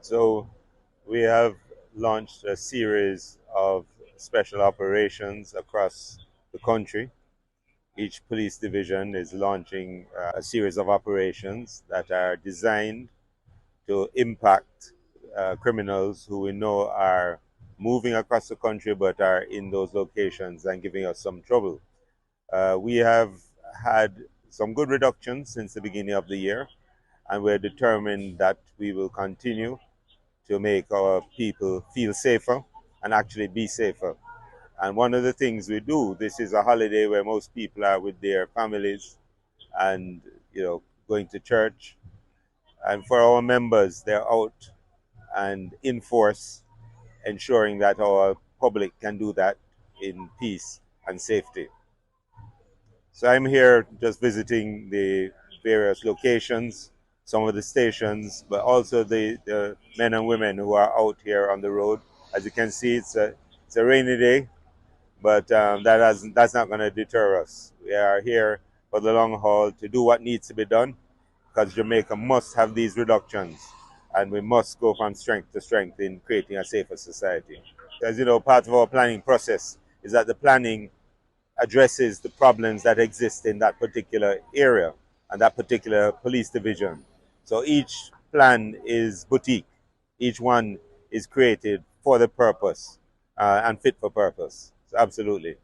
So we have launched a series of special operations across the country. Each police division is launching a series of operations that are designed to impact criminals who we know are moving across the country but are in those locations and giving us some trouble. We have had some good reductions since the beginning of the year, and we're determined that we will continue to make our people feel safer and actually be safer. And one of the things we do, this is a holiday where most people are with their families and going to church. And for our members, they're out and in force, ensuring that our public can do that in peace and safety. So I'm here just visiting the various locations, some of the stations, but also the men and women who are out here on the road. As you can see, it's a rainy day, but that's not going to deter us. We are here for the long haul to do what needs to be done, because Jamaica must have these reductions, and we must go from strength to strength in creating a safer society. As you know, part of our planning process is that the planning addresses the problems that exist in that particular area and that particular police division. So each plan is boutique. Each one is created for the purpose and fit for purpose. So absolutely.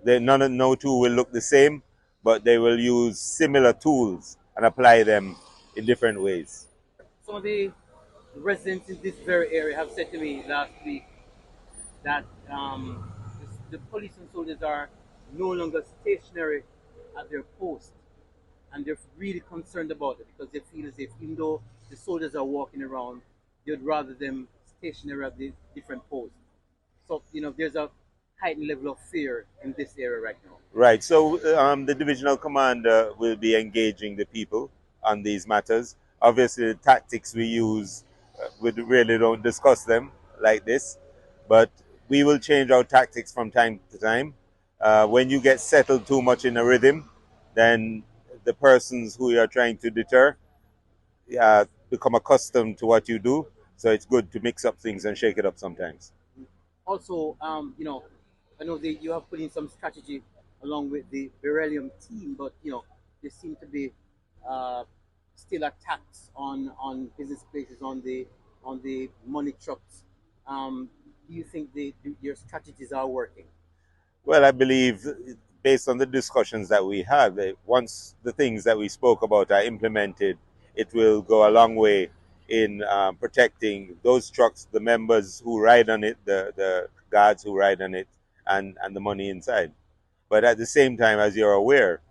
No two will look the same, but they will use similar tools and apply them in different ways. Some of the residents in this very area have said to me last week that the police and soldiers are no longer stationary at their post, and they're really concerned about it because they feel as if even though the soldiers are walking around, they'd rather them stationary at the different posts. So there's a heightened level of fear in this area right now. Right. So the divisional commander will be engaging the people on these matters. Obviously, the tactics we use, we really don't discuss them like this, but we will change our tactics from time to time. When you get settled too much in a rhythm, then the persons who you are trying to deter become accustomed to what you do. So it's good to mix up things and shake it up sometimes. Also, I know you have put in some strategy along with the beryllium team, but there seem to be uh, still attacks on business places on the money trucks. Do you think your strategies are working? Well, I believe, based on the discussions that we have, that once the things that we spoke about are implemented, it will go a long way in protecting those trucks, the members who ride on it, the guards who ride on it, and the money inside. But at the same time, as you're aware,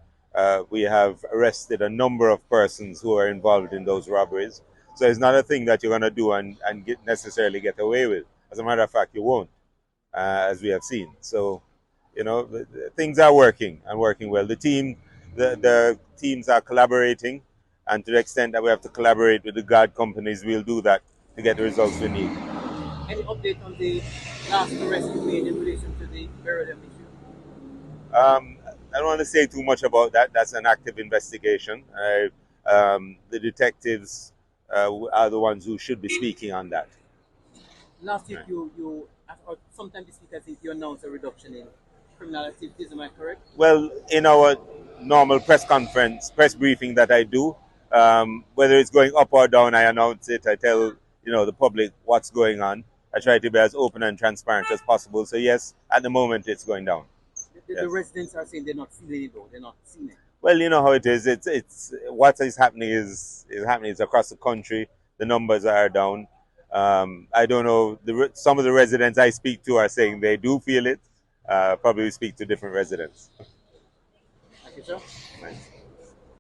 we have arrested a number of persons who are involved in those robberies. So it's not a thing that you're going to do and necessarily get away with. As a matter of fact, you won't, as we have seen. So things are working and working well. The teams are collaborating, and to the extent that we have to collaborate with the guard companies, we'll do that to get the results we need. Any update on the last arrest you made in relation to the beryllium issue? I don't want to say too much about that. That's an active investigation. The detectives are the ones who should be speaking on that. Last week, Right. or sometime this week, I think you announced a reduction in criminal activities. Am I correct? Well, in our normal press briefing that I do, whether it's going up or down, I announce it. I tell the public what's going on. I try to be as open and transparent as possible. So yes, at the moment it's going down. The Yes. residents are saying they're not feeling it though. They're not seeing it. Well, you know how it is. It's what is happening is happening. It's across the country. The numbers are down. I don't know. Some of the residents I speak to are saying they do feel it. Probably we speak to different residents. Thank you, sir. Right.